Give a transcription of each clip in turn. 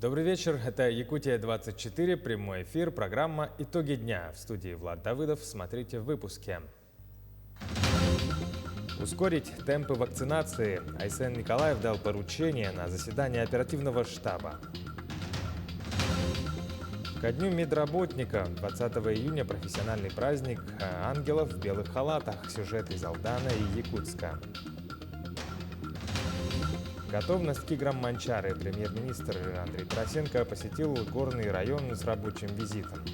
Добрый вечер, это Якутия-24, прямой эфир, программа «Итоги дня». В студии Влад Давыдов, смотрите в выпуске. Ускорить темпы вакцинации. Айсен Николаев дал поручение на заседание оперативного штаба. Ко дню медработника, 20 июня, профессиональный праздник ангелов в белых халатах. Сюжет из Алдана и Якутска. Готовность к играм Манчары. Премьер-министр Андрей Тарасенко посетил горный район с рабочим визитом.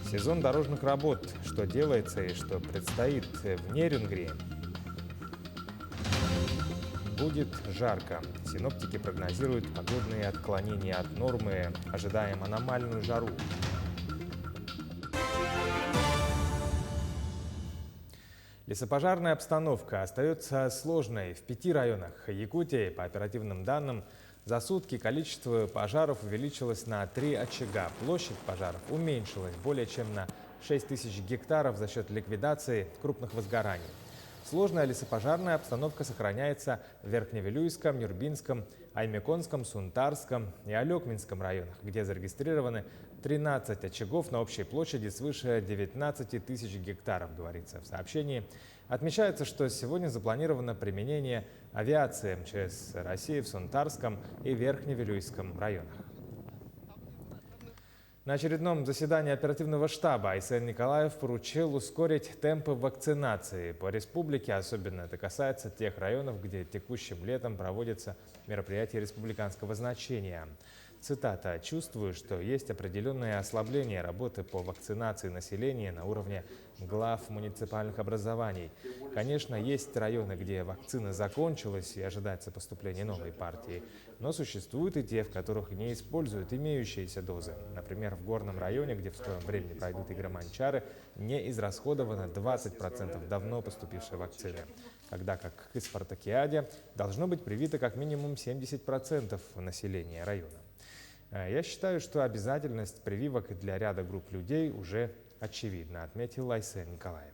Сезон дорожных работ. Что делается и что предстоит в Нерюнгри. Будет жарко. Синоптики прогнозируют погодные отклонения от нормы. Ожидаем аномальную жару. Лесопожарная обстановка остается сложной. В 5 районах Якутии, по оперативным данным, за сутки количество пожаров увеличилось на 3 очага. Площадь пожаров уменьшилась более чем на 6000 гектаров за счет ликвидации крупных возгораний. Сложная лесопожарная обстановка сохраняется в Верхневилюйском, Нюрбинском, Аймеконском, Сунтарском и Алекминском районах, где зарегистрированы 13 очагов на общей площади свыше 19 тысяч гектаров, говорится в сообщении. Отмечается, что сегодня запланировано применение авиации МЧС России в Сунтарском и Верхневилюйском районах. На очередном заседании оперативного штаба Айсен Николаев поручил ускорить темпы вакцинации по республике. Особенно это касается тех районов, где текущим летом проводятся мероприятия республиканского значения. Цитата: «Чувствую, что есть определенное ослабление работы по вакцинации населения на уровне глав муниципальных образований. Конечно, есть районы, где вакцина закончилась и ожидается поступление новой партии, но существуют и те, в которых не используют имеющиеся дозы. Например, в горном районе, где в скором времени пройдут игры Манчары, не израсходовано 20% давно поступившей вакцины, когда как к спартакиаде должно быть привито как минимум 70% населения района. Я считаю, что обязательность прививок для ряда групп людей уже очевидна», отметил Айсен Николаев.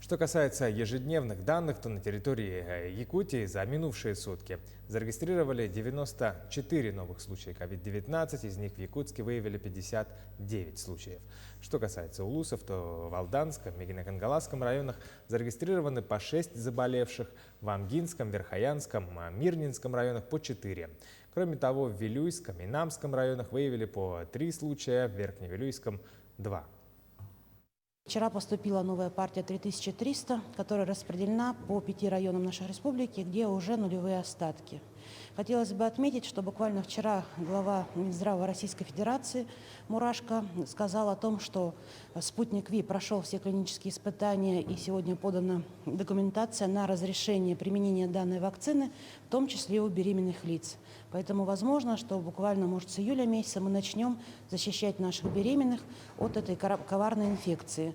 Что касается ежедневных данных, то на территории Якутии за минувшие сутки зарегистрировали 94 новых случая COVID-19, из них в Якутске выявили 59 случаев. Что касается улусов, то в Алданском и Генекангаласском районах зарегистрированы по 6 заболевших, в Амгинском, Верхоянском, Мирнинском районах по 4. Кроме того, в Вилюйском и Намском районах выявили по 3 случая, в Верхневилюйском – 2. Вчера поступила новая партия 3300, которая распределена по 5 районам нашей республики, где уже нулевые остатки. Хотелось бы отметить, что буквально вчера глава Минздрава Российской Федерации Мурашко сказал о том, что спутник Ви прошел все клинические испытания и сегодня подана документация на разрешение применения данной вакцины, в том числе и у беременных лиц. Поэтому возможно, что буквально, может, с июля месяца мы начнем защищать наших беременных от этой коварной инфекции.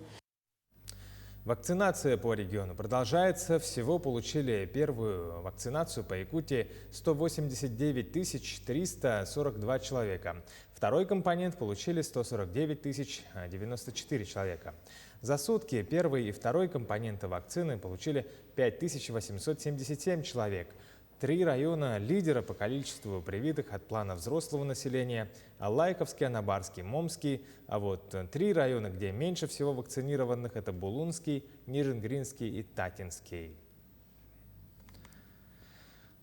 Вакцинация по региону продолжается. Всего получили первую вакцинацию по Якутии 189 342 человека. Второй компонент получили 149 094 человека. За сутки первый и второй компоненты вакцины получили 5877 человек. 3 района лидера по количеству привитых от плана взрослого населения – Лайковский, Анабарский, Момский. А вот 3 района, где меньше всего вакцинированных – это Булунский, Нижингринский и Татинский.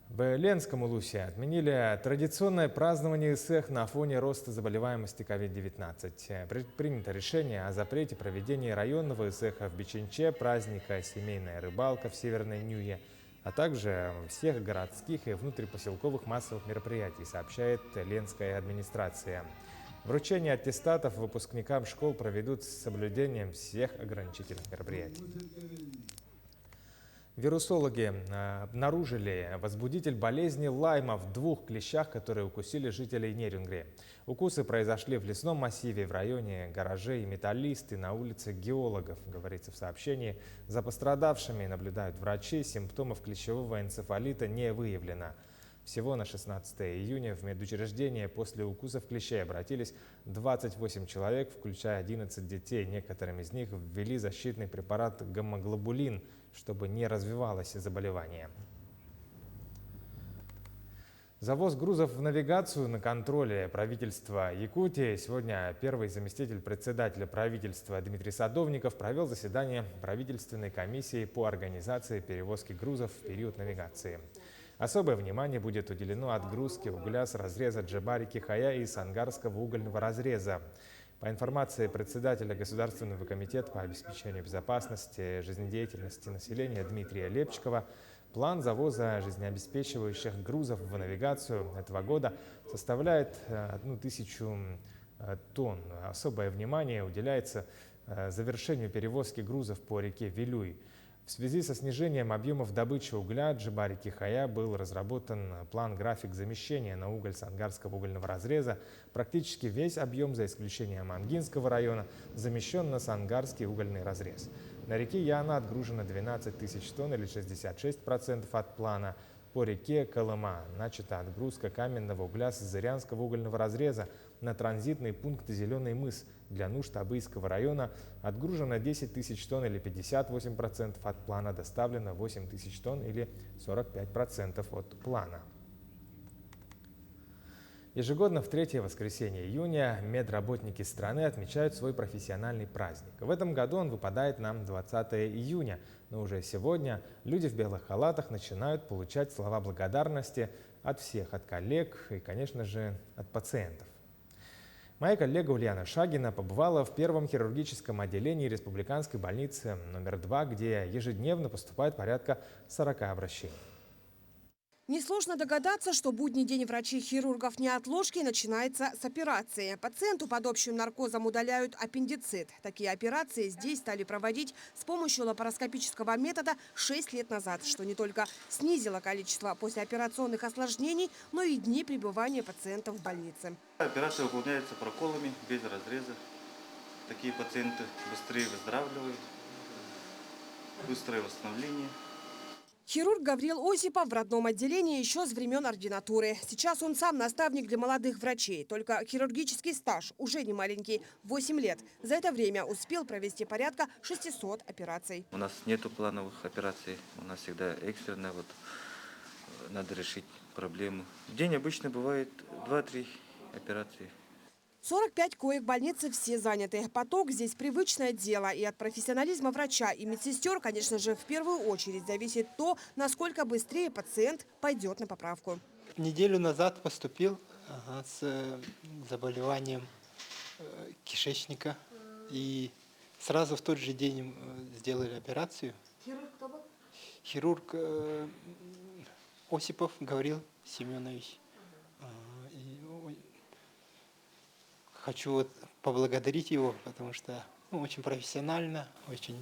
В Ленском улусе отменили традиционное празднование Исех на фоне роста заболеваемости COVID-19. Принято решение о запрете проведения районного Исеха в Бичинче, праздника «Семейная рыбалка» в Северной Нюе, а также всех городских и внутрипоселковых массовых мероприятий, сообщает Ленская администрация. Вручение аттестатов выпускникам школ проведут с соблюдением всех ограничительных мероприятий. Вирусологи обнаружили возбудитель болезни Лайма в 2 клещах, которые укусили жителей Нерюнгри. Укусы произошли в лесном массиве в районе гаражей «Металлисты» на улице Геологов, говорится в сообщении. За пострадавшими наблюдают врачи, симптомов клещевого энцефалита не выявлено. Всего на 16 июня в медучреждение после укусов клещей обратились 28 человек, включая 11 детей. Некоторым из них ввели защитный препарат гомоглобулин, чтобы не развивалось заболевание. Завоз грузов в навигацию на контроле правительства Якутии. Сегодня первый заместитель председателя правительства Дмитрий Садовников провел заседание правительственной комиссии по организации перевозки грузов в период навигации. Особое внимание будет уделено отгрузке угля с разреза Джебари-Кихая и Сангарского угольного разреза. По информации председателя Государственного комитета по обеспечению безопасности жизнедеятельности населения Дмитрия Лепчикова, план завоза жизнеобеспечивающих грузов в навигацию этого года составляет 1000 тонн. Особое внимание уделяется завершению перевозки грузов по реке Вилюй. В связи со снижением объемов добычи угля Джебари-Кихая был разработан план-график замещения на уголь Сангарского угольного разреза. Практически весь объем, за исключением Ангинского района, замещен на Сангарский угольный разрез. На реке Яна отгружено 12 тысяч тонн или 66% от плана. По реке Колыма начата отгрузка каменного угля с Зырянского угольного разреза на транзитный пункт Зеленый мыс. Для нужд Абыйского района отгружено 10 тысяч тонн или 58% от плана, доставлено 8 тысяч тонн или 45% от плана. Ежегодно в третье воскресенье июня медработники страны отмечают свой профессиональный праздник. В этом году он выпадает на 20 июня, но уже сегодня люди в белых халатах начинают получать слова благодарности от всех, от коллег и, конечно же, от пациентов. Моя коллега Ульяна Шагина побывала в первом хирургическом отделении республиканской больницы номер 2, где ежедневно поступает порядка 40 обращений. Несложно догадаться, что будний день врачей-хирургов неотложки начинается с операции. Пациенту под общим наркозом удаляют аппендицит. Такие операции здесь стали проводить с помощью лапароскопического метода 6 лет назад, что не только снизило количество послеоперационных осложнений, но и дни пребывания пациентов в больнице. Операция выполняется проколами, без разреза. Такие пациенты быстрее выздоравливают, быстрое восстановление. Хирург Гавриил Осипов в родном отделении еще с времен ординатуры. Сейчас он сам наставник для молодых врачей. Только хирургический стаж уже не маленький – 8 лет. За это время успел провести порядка 600 операций. У нас нету плановых операций, у нас всегда экстренно, надо решить проблему. В день обычно бывает 2-3 операции. 45 коек больницы все заняты. Поток здесь привычное дело. И от профессионализма врача и медсестер, конечно же, в первую очередь зависит то, насколько быстрее пациент пойдет на поправку. Неделю назад поступил с заболеванием кишечника. И сразу в тот же день им сделали операцию. Хирург кто был? Хирург Осипов Гавриил Семенович. Хочу поблагодарить его, потому что очень профессионально, очень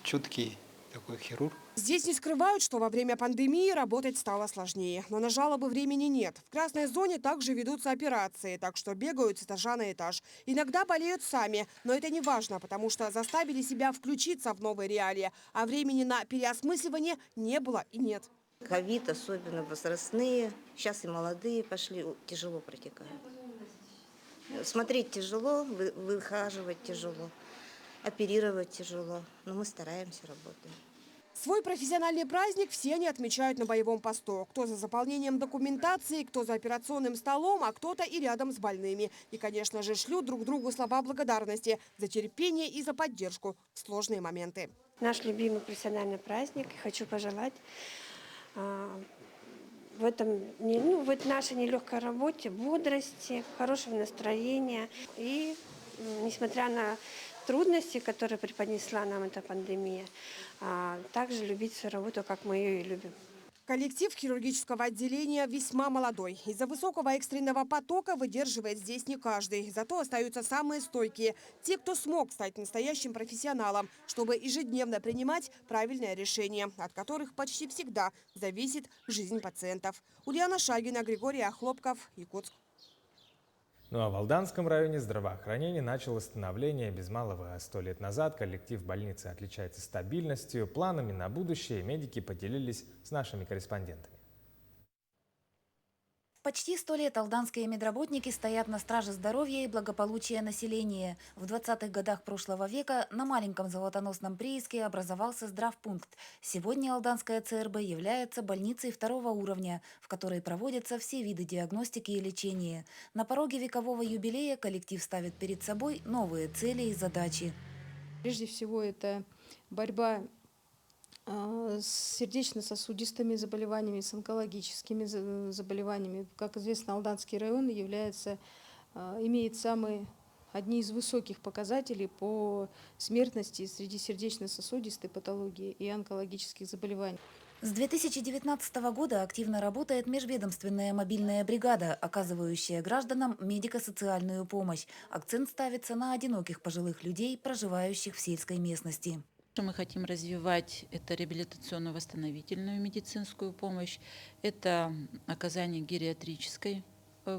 чуткий такой хирург. Здесь не скрывают, что во время пандемии работать стало сложнее. Но на жалобы времени нет. В красной зоне также ведутся операции, так что бегают с этажа на этаж. Иногда болеют сами, но это не важно, потому что заставили себя включиться в новые реалии. А времени на переосмысливание не было и нет. Ковид, особенно возрастные, сейчас и молодые пошли, тяжело протекают. Смотреть тяжело, выхаживать тяжело, оперировать тяжело, но мы стараемся, работаем. Свой профессиональный праздник все они отмечают на боевом посту. Кто за заполнением документации, кто за операционным столом, а кто-то и рядом с больными. И, конечно же, шлют друг другу слова благодарности за терпение и за поддержку в сложные моменты. Наш любимый профессиональный праздник. Хочу пожелать в этой нашей нелегкой работе бодрости, хорошего настроения. И несмотря на трудности, которые преподнесла нам эта пандемия, также любить свою работу, как мы ее и любим. Коллектив хирургического отделения весьма молодой. Из-за высокого экстренного потока выдерживает здесь не каждый. Зато остаются самые стойкие. Те, кто смог стать настоящим профессионалом, чтобы ежедневно принимать правильное решение, от которых почти всегда зависит жизнь пациентов. Ульяна Шагина, Григорий Охлопков, Якутск. Ну а в Алданском районе здравоохранение начало становление без малого 100 лет назад. Коллектив больницы отличается стабильностью, планами на будущее. Медики поделились с нашими корреспондентами. Почти 100 лет алданские медработники стоят на страже здоровья и благополучия населения. В 20-х годах прошлого века на маленьком золотоносном прииске образовался здравпункт. Сегодня алданская ЦРБ является больницей второго уровня, в которой проводятся все виды диагностики и лечения. На пороге векового юбилея коллектив ставит перед собой новые цели и задачи. Прежде всего, это борьба с сердечно-сосудистыми заболеваниями, с онкологическими заболеваниями. Как известно, Алданский район имеет одни из высоких показателей по смертности среди сердечно-сосудистой патологии и онкологических заболеваний. С 2019 года активно работает межведомственная мобильная бригада, оказывающая гражданам медико-социальную помощь. Акцент ставится на одиноких пожилых людей, проживающих в сельской местности. Мы хотим развивать это реабилитационно-восстановительную медицинскую помощь, это оказание гериатрической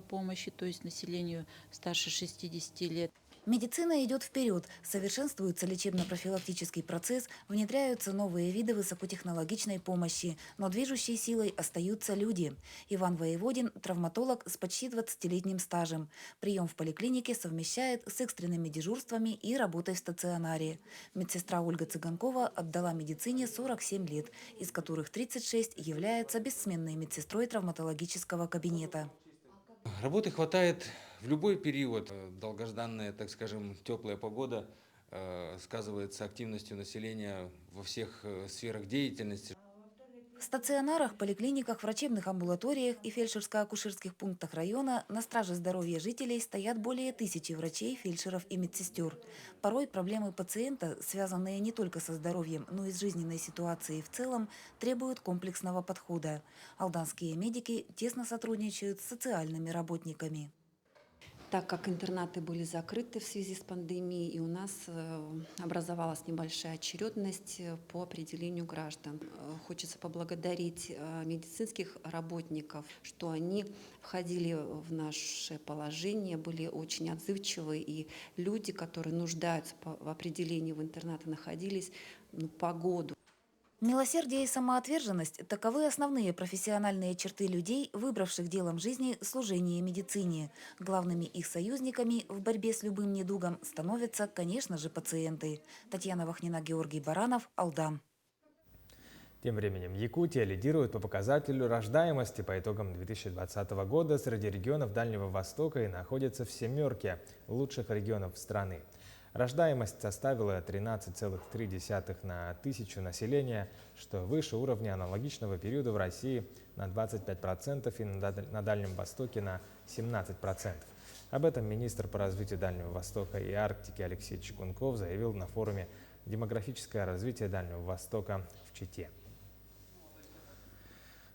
помощи, то есть населению старше 60 лет. Медицина идет вперед, совершенствуется лечебно-профилактический процесс, внедряются новые виды высокотехнологичной помощи, но движущей силой остаются люди. Иван Воеводин – травматолог с почти 20-летним стажем. Прием в поликлинике совмещает с экстренными дежурствами и работой в стационаре. Медсестра Ольга Цыганкова отдала медицине 47 лет, из которых 36 является бессменной медсестрой травматологического кабинета. Работы хватает в любой период. Долгожданная, так скажем, теплая погода сказывается активностью населения во всех сферах деятельности. В стационарах, поликлиниках, врачебных амбулаториях и фельдшерско-акушерских пунктах района на страже здоровья жителей стоят более 1000 врачей, фельдшеров и медсестер. Порой проблемы пациента, связанные не только со здоровьем, но и с жизненной ситуацией в целом, требуют комплексного подхода. Алданские медики тесно сотрудничают с социальными работниками. Так как интернаты были закрыты в связи с пандемией, и у нас образовалась небольшая очередность по определению граждан. Хочется поблагодарить медицинских работников, что они входили в наше положение, были очень отзывчивы, и люди, которые нуждаются в определении в интернаты, находились по году. Милосердие и самоотверженность – таковы основные профессиональные черты людей, выбравших делом жизни служение медицине. Главными их союзниками в борьбе с любым недугом становятся, конечно же, пациенты. Татьяна Вахнина, Георгий Баранов, Алдан. Тем временем Якутия лидирует по показателю рождаемости по итогам 2020 года среди регионов Дальнего Востока и находится в семерке лучших регионов страны. Рождаемость составила 13,3 на 1000 населения, что выше уровня аналогичного периода в России на 25% и на Дальнем Востоке на 17%. Об этом министр по развитию Дальнего Востока и Арктики Алексей Чекунков заявил на форуме «Демографическое развитие Дальнего Востока» в Чите.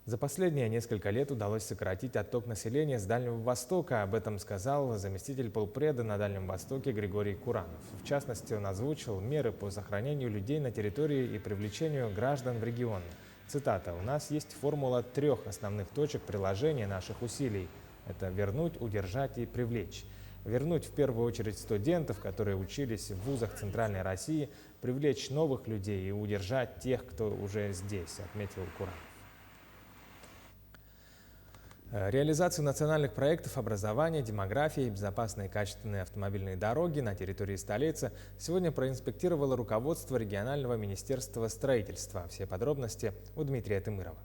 За последние несколько лет удалось сократить отток населения с Дальнего Востока. Об этом сказал заместитель полпреда на Дальнем Востоке Григорий Куранов. В частности, он озвучил меры по сохранению людей на территории и привлечению граждан в регион. Цитата: «У нас есть формула 3 основных точек приложения наших усилий. Это вернуть, удержать и привлечь. Вернуть в первую очередь студентов, которые учились в вузах Центральной России, привлечь новых людей и удержать тех, кто уже здесь», отметил Куранов. Реализацию национальных проектов образования, демографии и безопасные качественные автомобильные дороги на территории столицы сегодня проинспектировало руководство регионального министерства строительства. Все подробности у Дмитрия Тымырова.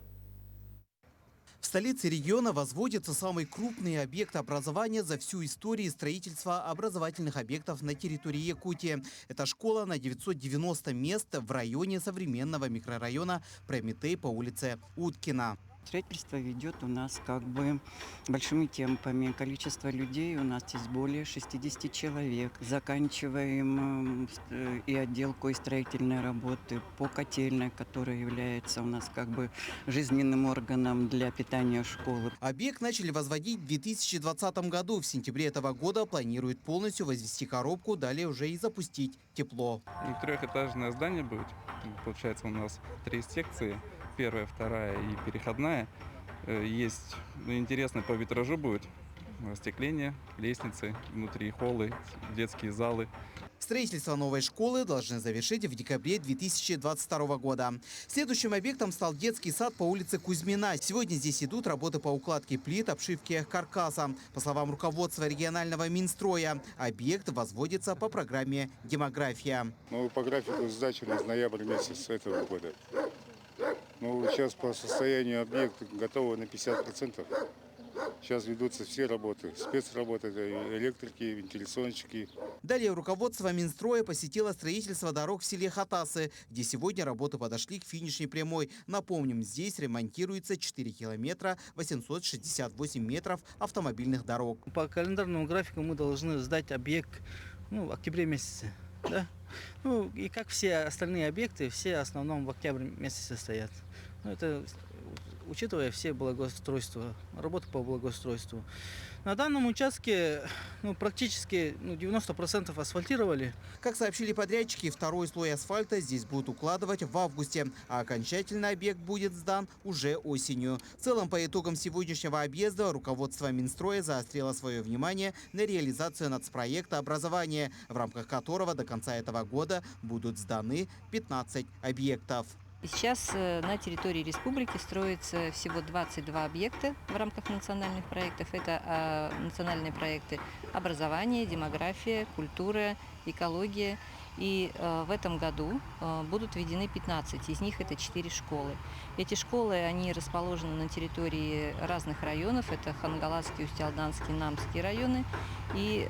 В столице региона возводится самый крупный объект образования за всю историю строительства образовательных объектов на территории Якутии. Это школа на 990 мест в районе современного микрорайона Прометей по улице Уткина. Строительство ведет у нас большими темпами. Количество людей у нас здесь более 60 человек. Заканчиваем и отделку, и строительные работы по котельной, которая является у нас жизненным органом для питания школы. Объект начали возводить в 2020 году. В сентябре этого года планируют полностью возвести коробку, далее уже и запустить тепло. Трехэтажное здание будет. Получается, у нас 3 секции. Первая, вторая и переходная. Есть интересно по витражу будет. остекление, лестницы, внутри холлы, детские залы. Строительство новой школы должны завершить в декабре 2022 года. Следующим объектом стал детский сад по улице Кузьмина. Сегодня здесь идут работы по укладке плит, обшивке каркаса. По словам руководства регионального Минстроя, объект возводится по программе «Демография». Ну, по графику сдачи у нас ноябрь месяц этого года. Ну, сейчас по состоянию объекта готово на 50%. Сейчас ведутся все работы, спецработы, электрики, вентиляционщики. Далее руководство Минстроя посетило строительство дорог в селе Хатасы, где сегодня работы подошли к финишной прямой. Напомним, здесь ремонтируется 4 километра 868 метров автомобильных дорог. По календарному графику мы должны сдать объект в октябре месяце. Да? Ну и как все остальные объекты, все в основном в октябре месяце стоят. Ну, это учитывая все благоустройства, работы по благоустройству. На данном участке практически 90% асфальтировали. Как сообщили подрядчики, второй слой асфальта здесь будут укладывать в августе, а окончательный объект будет сдан уже осенью. В целом, по итогам сегодняшнего объезда руководство Минстроя заострило свое внимание на реализацию нацпроекта образования, в рамках которого до конца этого года будут сданы 15 объектов. Сейчас на территории республики строится всего 22 объекта в рамках национальных проектов. Это национальные проекты образования, демография, культура, экология. И в этом году будут введены 15, из них это 4 школы. Эти школы, они расположены на территории разных районов. Это Хангаласский, Устьялданский, Намский районы. И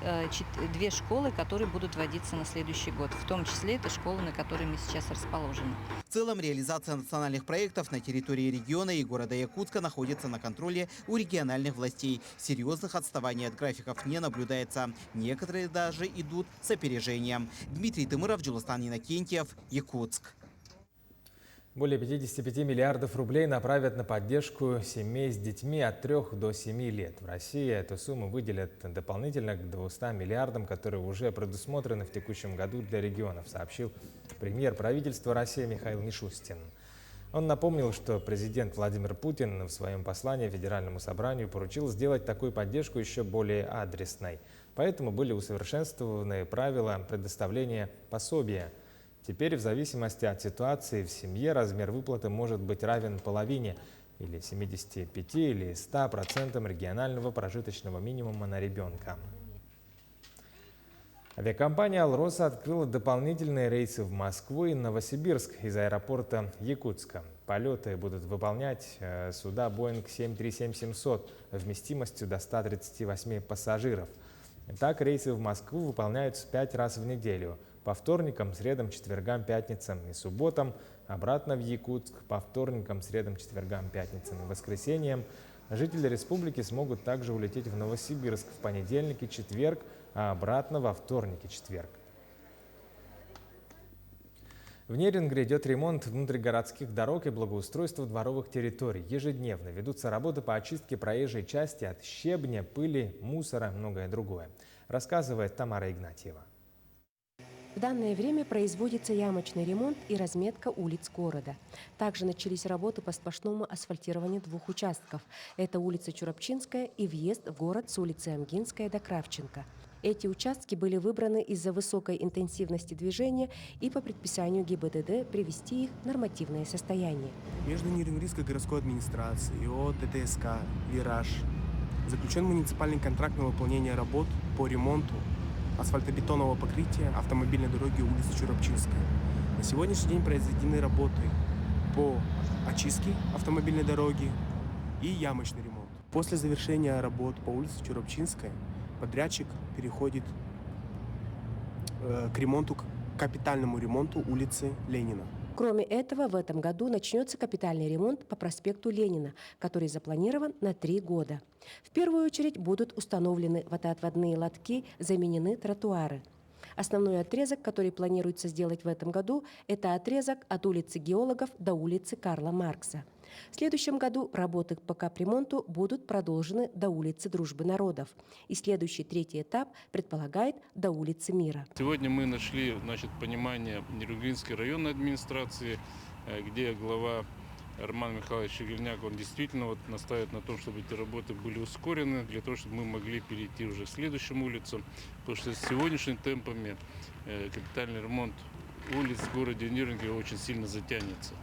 2 школы, которые будут вводиться на следующий год. В том числе это школы, на которой мы сейчас расположены. В целом, реализация национальных проектов на территории региона и города Якутска находится на контроле у региональных властей. Серьезных отставаний от графиков не наблюдается. Некоторые даже идут с опережением. Дмитрий Тымыров, Джиластан Иннокентьев, Якутск. Более 55 миллиардов рублей направят на поддержку семей с детьми от 3 до 7 лет. В России эту сумму выделят дополнительно к 200 миллиардам, которые уже предусмотрены в текущем году для регионов, сообщил премьер правительства России Михаил Мишустин. Он напомнил, что президент Владимир Путин в своем послании Федеральному собранию поручил сделать такую поддержку еще более адресной. Поэтому были усовершенствованы правила предоставления пособия. Теперь в зависимости от ситуации в семье размер выплаты может быть равен половине или 75 или 100% регионального прожиточного минимума на ребенка. Авиакомпания «Алроса» открыла дополнительные рейсы в Москву и Новосибирск из аэропорта Якутска. Полеты будут выполнять суда Boeing 737-700 вместимостью до 138 пассажиров. Так, рейсы в Москву выполняются 5 раз в неделю. По вторникам, средам, четвергам, пятницам и субботам. Обратно в Якутск по вторникам, средам, четвергам, пятницам и воскресеньям. Жители республики смогут также улететь в Новосибирск в понедельник и четверг, а обратно во вторник и четверг. В Нерингре идет ремонт внутригородских дорог и благоустройство дворовых территорий. Ежедневно ведутся работы по очистке проезжей части от щебня, пыли, мусора и многое другое. Рассказывает Тамара Игнатьева. В данное время производится ямочный ремонт и разметка улиц города. Также начались работы по сплошному асфальтированию 2 участков. Это улица Чурапчинская и въезд в город с улицы Амгинская до Кравченко. Эти участки были выбраны из-за высокой интенсивности движения и по предписанию ГИБДД привести их в нормативное состояние. Между Нерингрийской городской администрацией и ООО ТТСК «Вираж» заключен муниципальный контракт на выполнение работ по ремонту асфальтобетонного покрытия автомобильной дороги улицы Чурапчинская. На сегодняшний день произведены работы по очистке автомобильной дороги и ямочный ремонт. После завершения работ по улице Чурапчинская подрядчик переходит к ремонту, к капитальному ремонту улицы Ленина. Кроме этого, в этом году начнется капитальный ремонт по проспекту Ленина, который запланирован на 3 года. В первую очередь будут установлены водоотводные лотки, заменены тротуары. Основной отрезок, который планируется сделать в этом году, это отрезок от улицы Геологов до улицы Карла Маркса. В следующем году работы по капремонту будут продолжены до улицы Дружбы народов. И следующий 3-й этап предполагает до улицы Мира. Сегодня мы нашли понимание Нерингрийской районной администрации, где глава Роман Михайлович Шегельняк, он действительно вот настаивает на том, чтобы эти работы были ускорены, для того, чтобы мы могли перейти уже к следующим улицам, потому что с сегодняшними темпами капитальный ремонт улиц в городе Нерюнгри очень сильно затянется.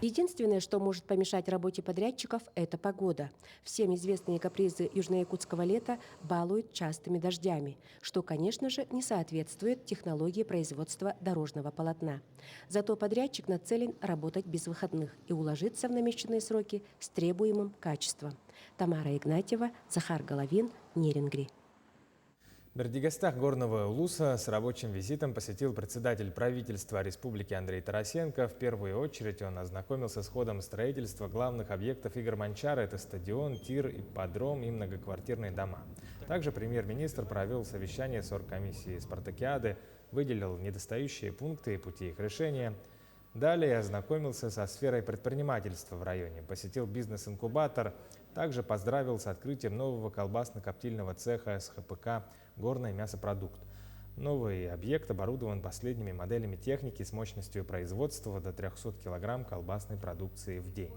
Единственное, что может помешать работе подрядчиков, это погода. Всем известные капризы южноякутского лета балуют частыми дождями, что, конечно же, не соответствует технологии производства дорожного полотна. Зато подрядчик нацелен работать без выходных и уложиться в намеченные сроки с требуемым качеством. Тамара Игнатьева, Захар Головин, Нерюнгри. Бердигастах горного улуса с рабочим визитом посетил председатель правительства республики Андрей Тарасенко. В первую очередь он ознакомился с ходом строительства главных объектов Игорь-Манчара. Это стадион, тир, ипподром и многоквартирные дома. Также премьер-министр провел совещание с оргкомиссией спартакиады, выделил недостающие пункты и пути их решения. Далее ознакомился со сферой предпринимательства в районе, посетил бизнес-инкубатор, также поздравил с открытием нового колбасно-коптильного цеха СХПК «Горный мясопродукт». Новый объект оборудован последними моделями техники с мощностью производства до 300 кг колбасной продукции в день.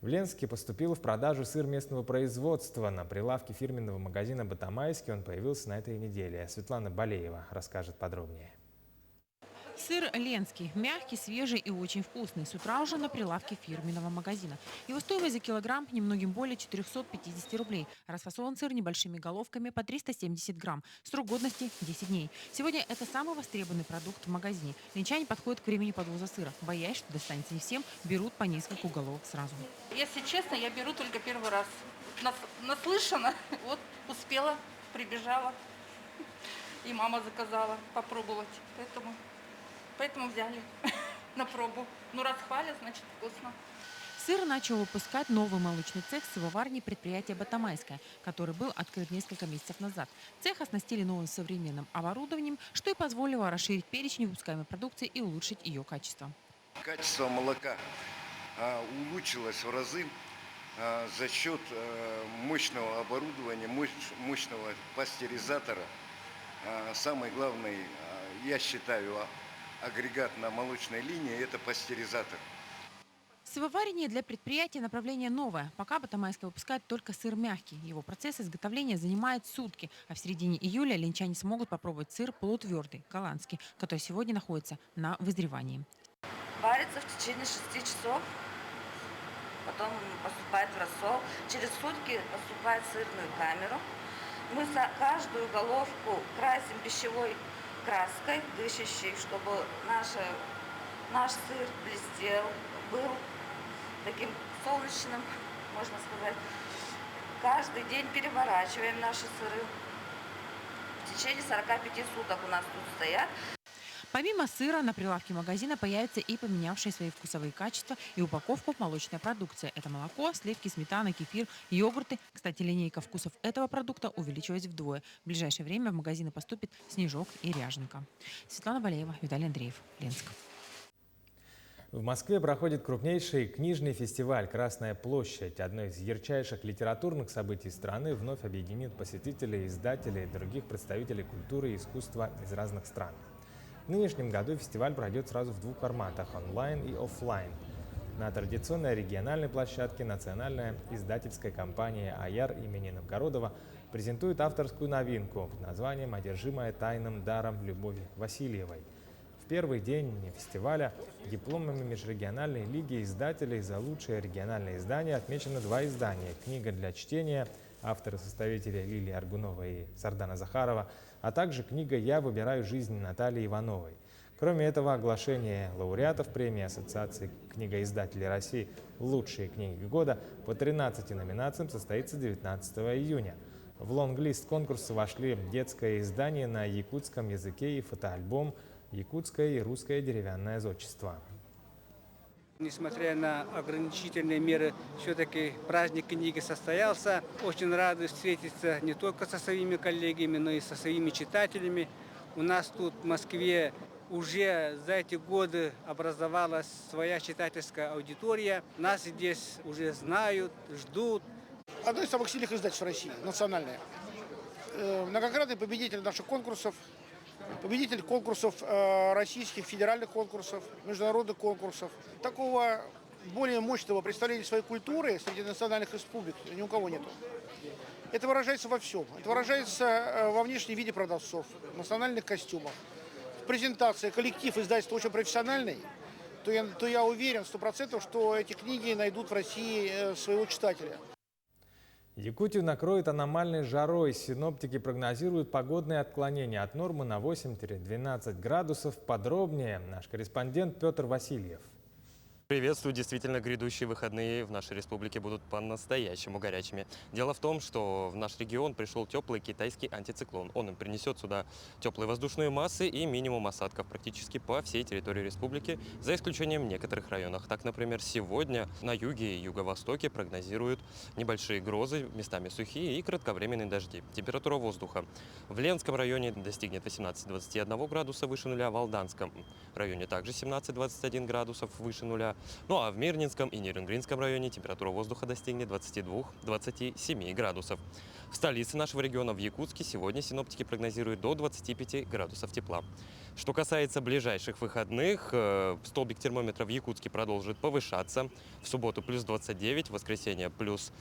В Ленске поступил в продажу сыр местного производства. На прилавке фирменного магазина «Батамайский» он появился на этой неделе. Светлана Балеева расскажет подробнее. Сыр ленский, мягкий, свежий и очень вкусный. С утра уже на прилавке фирменного магазина. Его стоимость за килограмм немногим более 450 рублей. Расфасован сыр небольшими головками по 370 грамм. Срок годности 10 дней. Сегодня это самый востребованный продукт в магазине. Ленчане подходят к времени подвоза сыра. Боясь, что достанется не всем, берут по несколько головок сразу. Если честно, я беру только первый раз. Наслышана, вот успела, прибежала. И мама заказала попробовать. Поэтому взяли на пробу. Ну, раз хвалят, значит вкусно. Сыр начал выпускать новый молочный цех сывоварни предприятия «Батамайское», который был открыт несколько месяцев назад. Цех оснастили новым современным оборудованием, что и позволило расширить перечень выпускаемой продукции и улучшить ее качество. Качество молока улучшилось в разы за счет мощного оборудования, мощного пастеризатора. Самый главный, я считаю, агрегат на молочной линии – это пастеризатор. Сывоварение для предприятия направление новое. Пока Батамайское выпускает только сыр мягкий. Его процесс изготовления занимает сутки. А в середине июля ленчане смогут попробовать сыр полутвердый, голландский, который сегодня находится на вызревании. Варится в течение 6 часов, потом поступает в рассол. Через сутки поступает в сырную камеру. Мы за каждую головку красим пищевой краской, дышащей, чтобы наш сыр блестел, был таким солнечным, можно сказать. Каждый день переворачиваем наши сыры. В течение 45 суток у нас тут стоят. Помимо сыра на прилавке магазина появятся и поменявшие свои вкусовые качества и упаковку молочная продукция. Это молоко, сливки, сметана, кефир, йогурты. Кстати, линейка вкусов этого продукта увеличилась вдвое. В ближайшее время в магазины поступит снежок и ряженка. Светлана Балеева, Виталий Андреев, Ленск. В Москве проходит крупнейший книжный фестиваль «Красная площадь». Одно из ярчайших литературных событий страны вновь объединит посетителей, издателей и других представителей культуры и искусства из разных стран. В нынешнем году фестиваль пройдет сразу в двух форматах – онлайн и офлайн. На традиционной региональной площадке национальная издательская компания «Аяр» имени Новгородова презентует авторскую новинку под названием «Одержимая тайным даром Любови Васильевой». В первый день фестиваля дипломами межрегиональной лиги издателей за лучшее региональное издание отмечено 2 издания. Книга для чтения, авторы-составители Лилия Аргунова и Сардана Захарова, а также книга «Я выбираю жизнь» Натальи Ивановой. Кроме этого, оглашение лауреатов премии Ассоциации книгоиздателей России «Лучшие книги года» по 13 номинациям состоится 19 июня. В лонглист конкурса вошли детское издание на якутском языке и фотоальбом «Якутское и русское деревянное зодчество». Несмотря на ограничительные меры, все-таки праздник книги состоялся. Очень рады встретиться не только со своими коллегами, но и со своими читателями. У нас тут в Москве уже за эти годы образовалась своя читательская аудитория. Нас здесь уже знают, ждут. Одно из самых сильных издательств России, национальное. Многократный победитель наших конкурсов. победитель конкурсов российских, федеральных конкурсов, международных конкурсов. Такого более мощного представления своей культуры среди национальных республик ни у кого нету. Это выражается во всем. Это выражается во внешнем виде продавцов, в национальных костюмах. Презентация, коллектив издательства очень профессиональный, то я уверен 100%, что эти книги найдут в России своего читателя. Якутию накроет аномальной жарой. Синоптики прогнозируют погодные отклонения от нормы на 8-12 градусов. Подробнее наш корреспондент Петр Васильев. Приветствую. Действительно, грядущие выходные в нашей республике будут по-настоящему горячими. Дело в том, что в наш регион пришел теплый китайский антициклон. Он им принесет сюда теплые воздушные массы и минимум осадков практически по всей территории республики, за исключением некоторых районов. Так, например, сегодня на юге и юго-востоке прогнозируют небольшие грозы, местами сухие и кратковременные дожди. Температура воздуха в Ленском районе достигнет 18-21 градуса выше нуля, в Алданском районе также 17-21 градусов выше нуля. Ну а в Мирнинском и Нерюнгринском районе температура воздуха достигнет 22-27 градусов. В столице нашего региона, в Якутске, сегодня синоптики прогнозируют до 25 градусов тепла. Что касается ближайших выходных, столбик термометра в Якутске продолжит повышаться. В субботу плюс 29, в воскресенье плюс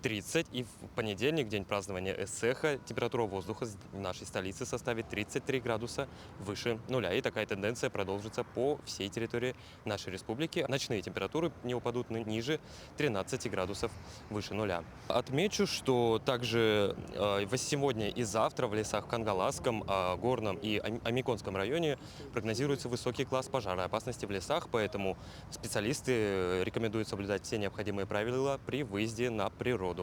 30, и в понедельник, день празднования Эссеха, температура воздуха в нашей столице составит 33 градуса выше нуля. И такая тенденция продолжится по всей территории нашей республики. Ночные температуры не упадут ниже 13 градусов выше нуля. Отмечу, что также сегодня и завтра в лесах в Кангаласском, Горном и Амиконском районе прогнозируется высокий класс пожароопасности в лесах, поэтому специалисты рекомендуют соблюдать все необходимые правила при выезде на природу.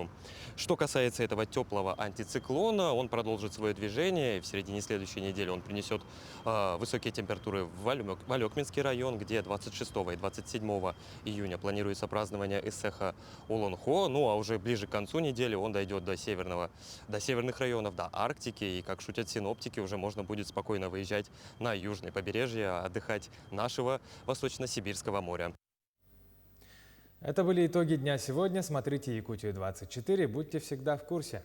Что касается этого теплого антициклона, он продолжит свое движение. В середине следующей недели он принесет высокие температуры в Валёкминский район, где 26 и 27 июня планируется празднование Эссеха Олонхо. Ну а уже ближе к концу недели он дойдет до северных районов, до Арктики. И, как шутят синоптики, уже можно будет спокойно выезжать на южное побережье, отдыхать нашего Восточно-Сибирского моря. Это были итоги дня сегодня. Смотрите Якутию 24. Будьте всегда в курсе.